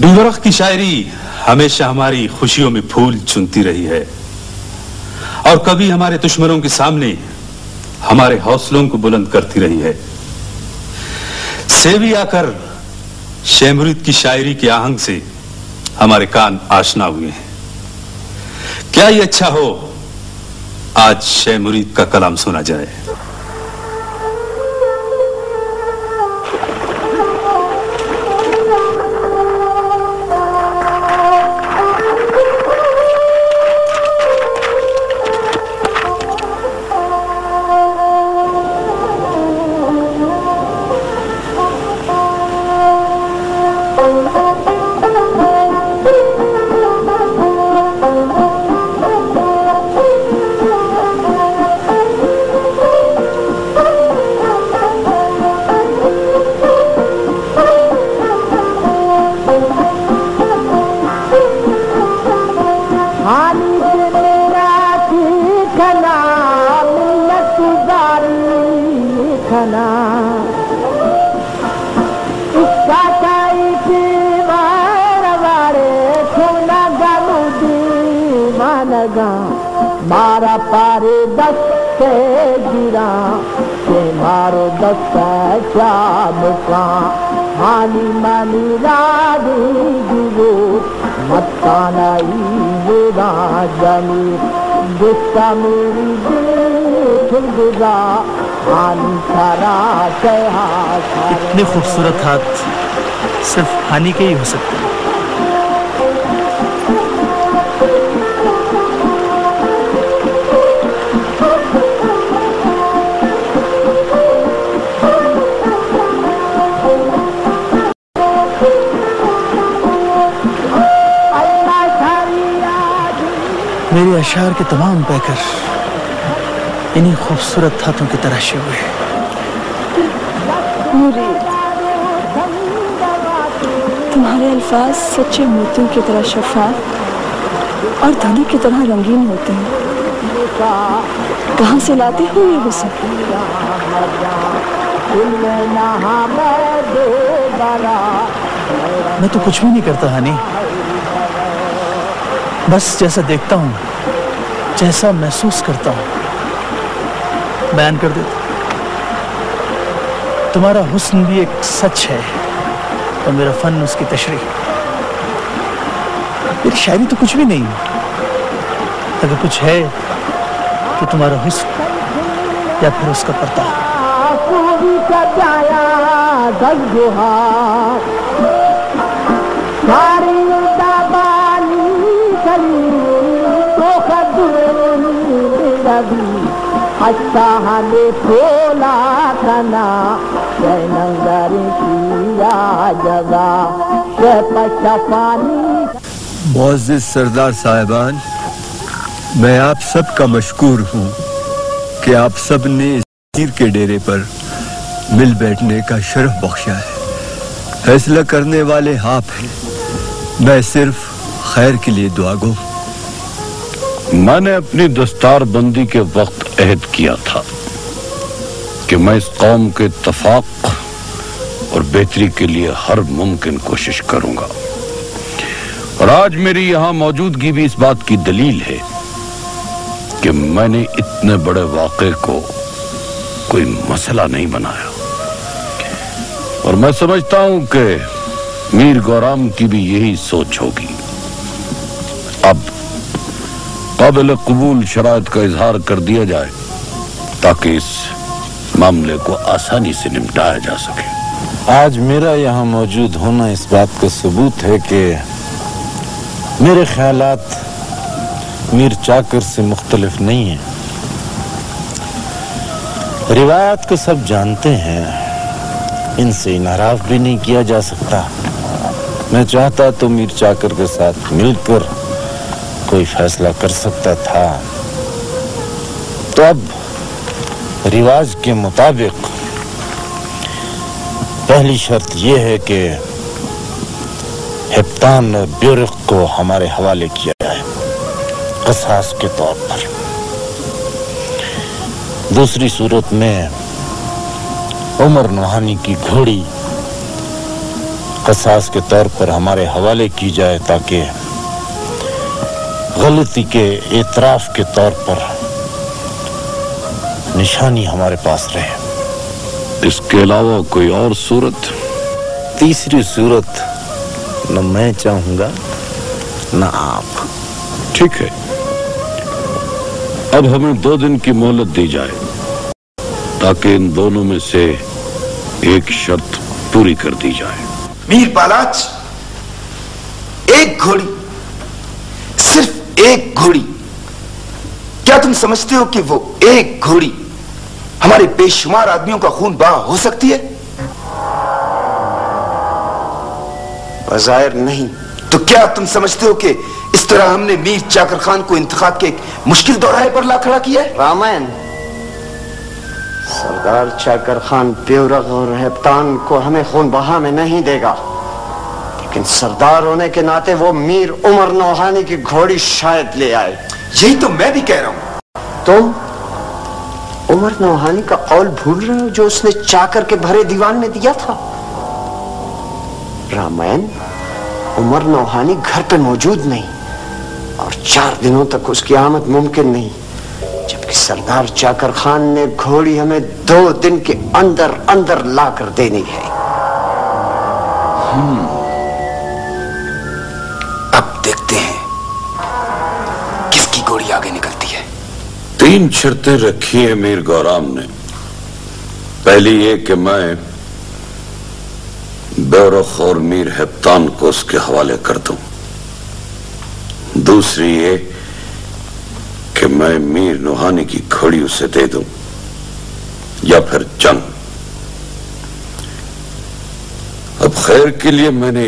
बेवरख की शायरी हमेशा हमारी खुशियों में फूल चुनती रही है और कभी हमारे दुश्मनों के सामने हमारे हौसलों को बुलंद करती रही है। सेवी आकर शहमुरीद की शायरी के आहंग से हमारे कान आशना हुए हैं। क्या ये अच्छा हो आज शहमुरीद का कलाम सुना जाए। मारा पारे दस्ते गिरा के मारो दस्ता चाबका मानी मानी राधी गिरो मत्ताना मेरा जमी गुस्सा मेरी दिल गुजा हानी सारा कहा। इतने खूबसूरत हाथ सिर्फ हानी के ही हो सकते हैं। मेरे अशार के तमाम पैकर इन्हीं खूबसूरत हाथों के तराशे हुए। तुम्हारे अल्फाज सच्चे मोतियों की तरह शफाफ और धनी की तरह रंगीन होते हैं। कहाँ से लाते हो ये हुस्न? मैं तो कुछ भी नहीं करता हानी, बस जैसा देखता हूँ, जैसा महसूस करता हूँ बयान कर देता। तुम्हारा हुस्न भी एक सच है और मेरा फन उसकी तशरीह। मेरी शायरी तो कुछ भी नहीं, अगर कुछ है तो तुम्हारा हुस्न या फिर उसका पर्दा। मुअज़्ज़िज़ सरदार साहिबान, मैं आप सब का मशकूर हूँ कि आप सब ने इस पीर के डेरे पर मिल बैठने का शरफ बख्शा है। फैसला करने वाले आप हैं, मैं सिर्फ खैर के लिए दुआ गो। मैंने अपनी दस्तारबंदी के वक्त अहद किया था कि मैं इस कौम के इत्तफाक और बेहतरी के लिए हर मुमकिन कोशिश करूंगा, और आज मेरी यहाँ मौजूदगी भी इस बात की दलील है कि मैंने इतने बड़े वाक़े को कोई मसला नहीं बनाया। और मैं समझता हूं कि मीर गौराम की भी यही सोच होगी। अब काबिल कबूल शराइत का इजहार कर दिया जाए ताकि इस मामले को आसानी से निपटाया जा सके। आज मेरा यहाँ मौजूद होना इस बात का सबूत है कि मेरे ख्यालात मीर चाकर से मुख्तलिफ नहीं है। रिवायात को सब जानते हैं, इनसे इनहराफ भी नहीं किया जा सकता। मैं चाहता तो मीर चाकर के साथ मिलकर कोई फैसला कर सकता था। तो अब रिवाज के मुताबिक पहली शर्त यह है कि हिप्तान और ब्यूरिक को हमारे हवाले किया जाए क़िसास के तौर पर। दूसरी सूरत में उमर नुहानी की घोड़ी कसास के तौर पर हमारे हवाले की जाए ताकि गलती के एतराफ के तौर पर निशानी हमारे पास रहे। इसके अलावा कोई और सूरत? तीसरी सूरत न मैं चाहूंगा न आप। ठीक है, अब हमें 2 दिन की मोहलत दी जाए ताकि इन दोनों में से एक शर्त पूरी कर दी जाए। मीर बालाज, एक घोड़ी, सिर्फ एक घोड़ी। क्या तुम समझते हो कि वो एक घोड़ी हमारे बेशुमार आदमियों का खून बहा हो सकती है? बज़ाहिर नहीं। तो क्या तुम समझते हो कि इस तरह हमने मीर चाकर खान को इंतखाब के एक मुश्किल दौराहे पर ला खड़ा किया है? रामायण, सरदार चाकर खान बेवरग और हेप्तान को हमें खून बहा में नहीं देगा, लेकिन सरदार होने के नाते वो मीर उमर नौहानी की घोड़ी शायद ले आए। यही तो मैं भी कह रहा हूं। तुम उमर नौहानी का कौल भूल रहे हो जो उसने चाकर के भरे दीवान में दिया था? रामायण, उमर नौहानी घर पे मौजूद नहीं और 4 दिनों तक उसकी आमद मुमकिन नहीं, जबकि सरदार चाकर खान ने घोड़ी हमें 2 दिन के अंदर अंदर लाकर देनी है। अब देखते हैं किसकी घोड़ी आगे निकलती है। 3 शर्तें रखी है मीर गौराम ने। पहली ये कि मैं बेवरख और मीर हेप्तान को उसके हवाले कर दूं। दूसरी ये कि मैं मीर नौहानी की घोड़ी उसे दे दूं या फिर जंग। अब खैर के लिए मैंने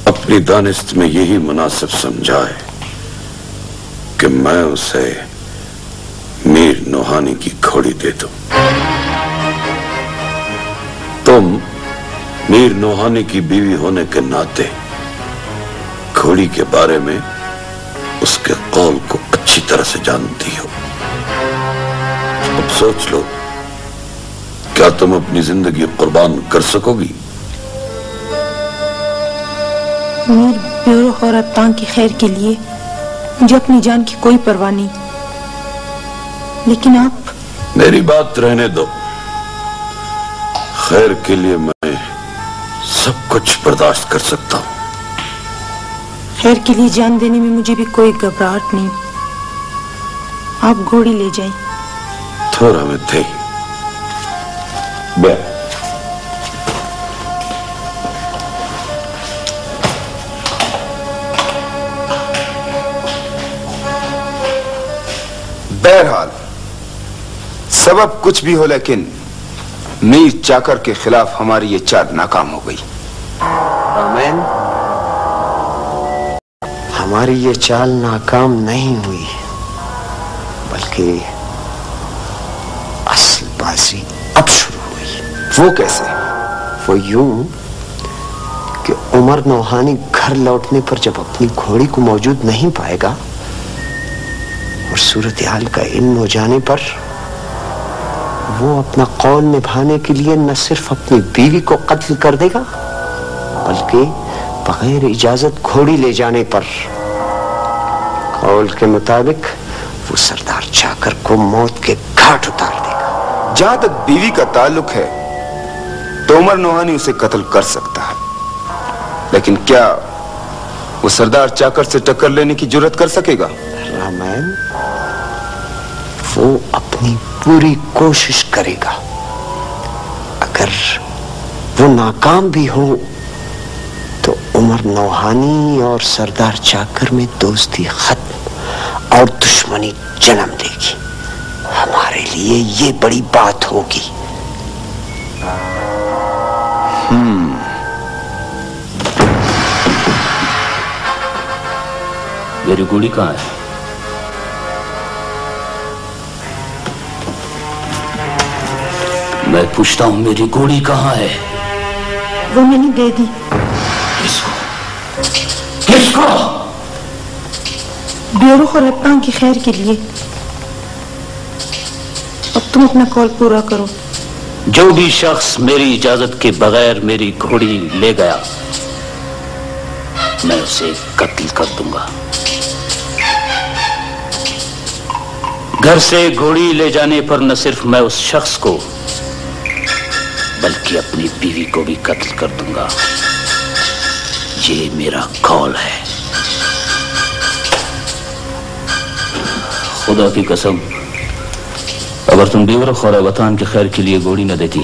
अपनी दानिस्त में यही मुनासिब समझा है कि मैं उसे मीर नौहानी की घोड़ी दे दूं। तुम मीर नौहानी की बीवी होने के नाते घोड़ी के बारे में उसके कौल को अच्छी तरह से जानती हो। अब सोच लो, क्या तुम अपनी जिंदगी कुर्बान कर सकोगी? मीर बेवरख और हेप्तान की खैर के लिए मुझे अपनी जान की कोई परवाह नहीं, लेकिन आप? मेरी बात रहने दो। खैर के लिए मैं सब कुछ बर्दाश्त कर सकता हूं। खैर के लिए जान देने में मुझे भी कोई घबराहट नहीं। आप घोड़ी ले जाएं। थोड़ा में थे बहरहाल सबब कुछ भी हो, लेकिन मीर चाकर के खिलाफ हमारी ये चाल नाकाम हो गई। रामायण, हमारी ये चाल नाकाम नहीं हुई, बल्कि असल बाजी अब शुरू हुई। वो कैसे? वो यूं कि उमर नौहानी घर लौटने पर जब अपनी घोड़ी को मौजूद नहीं पाएगा और सूरत हाल का इल्म हो जाने पर वो अपना कौल निभाने के लिए न सिर्फ अपनी बीवी को कत्ल कर देगा, बल्कि बगैर इजाजत घोड़ी ले जाने पर कौल के मुताबिक वो सरदार चाकर को मौत के घाट उतार देगा। जहां तक बीवी का ताल्लुक है तो उमर नौहानी उसे कत्ल कर सकता है, लेकिन क्या वो सरदार चाकर से टक्कर लेने की जुर्रत कर सकेगा? रामायण, वो अपनी पूरी कोशिश करेगा। अगर वो नाकाम भी हो तो उमर नौहानी और सरदार चाकर में दोस्ती खत्म और दुश्मनी जन्म लेगी। हमारे लिए ये बड़ी बात होगी। मेरी घोड़ी कहाँ है? मैं पूछता हूं, मेरी घोड़ी कहाँ है? वो मैंने दे दी। किसको? किसको? बेवरख और हेप्तान की खैर के लिए। अब तुम अपना कॉल पूरा करो। जो भी शख्स मेरी इजाजत के बगैर मेरी घोड़ी ले गया, मैं उसे कत्ल कर दूंगा। घर से घोड़ी ले जाने पर न सिर्फ मैं उस शख्स को बल्कि अपनी बीवी को भी कत्ल कर दूंगा। ये मेरा कौल है। खुदा की कसम, अगर तुम बेवर खौरा वतन के खैर के लिए घोड़ी न देती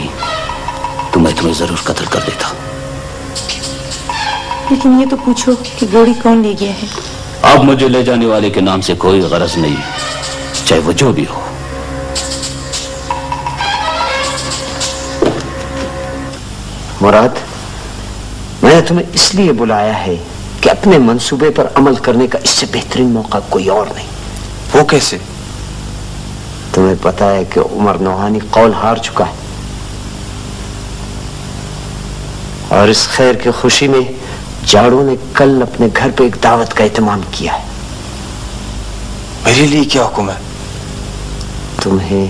तो मैं तुम्हें जरूर कत्ल कर देता। लेकिन ये तो पूछो कि घोड़ी कौन ले गया है। अब मुझे ले जाने वाले के नाम से कोई गरज नहीं, चाहे वो जो भी हो। मुराद, मैंने तुम्हें इसलिए बुलाया है कि अपने मंसूबे पर अमल करने का इससे बेहतरीन मौका कोई और नहीं। वो कैसे? तुम्हें पता है कि उमर नौहानी कौल हार चुका है, और इस खैर की खुशी में जाड़ों ने कल अपने घर पे एक दावत का एहतमाम किया है। मेरे लिए क्या हुक्म है? तुम्हें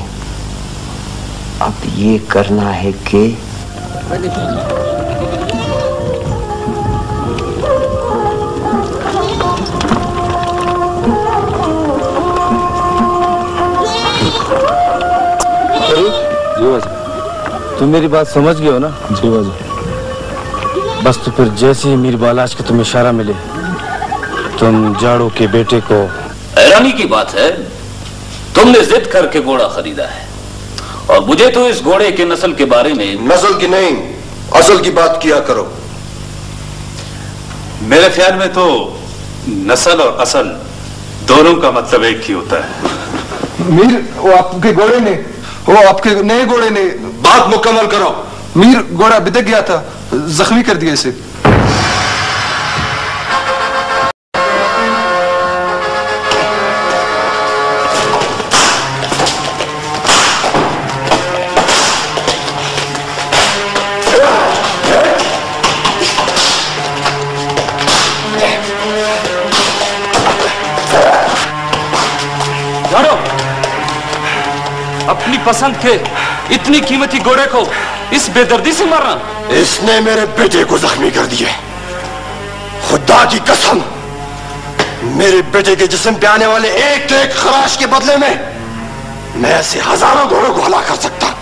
अब ये करना है कि तुम मेरी बात समझ गए हो ना? जी वजह। बस तो फिर जैसे ही मीर बालाज के तुम्हें इशारा मिले, तुम जाड़ो के बेटे को। हैरानी की बात है, तुमने जिद करके घोड़ा खरीदा है और मुझे तो इस घोड़े के नस्ल के बारे में। नस्ल की नहीं, असल की बात किया करो। मेरे ख्याल में तो नस्ल और असल दोनों का मतलब एक ही होता है। मीर, वो आपके घोड़े ने, वो आपके नए घोड़े ने। बात मुकम्मल करो। मीर, घोड़ा बिदक गया था, जख्मी कर दिया इसे। अपनी पसंद के इतनी कीमती घोड़े को इस बेदर्दी से मारना? इसने मेरे बेटे को जख्मी कर दिया। खुदा की कसम, मेरे बेटे के जिस्म पे आने वाले एक एक खराश के बदले में मैं ऐसे हजारों घोड़ों को हला कर सकता।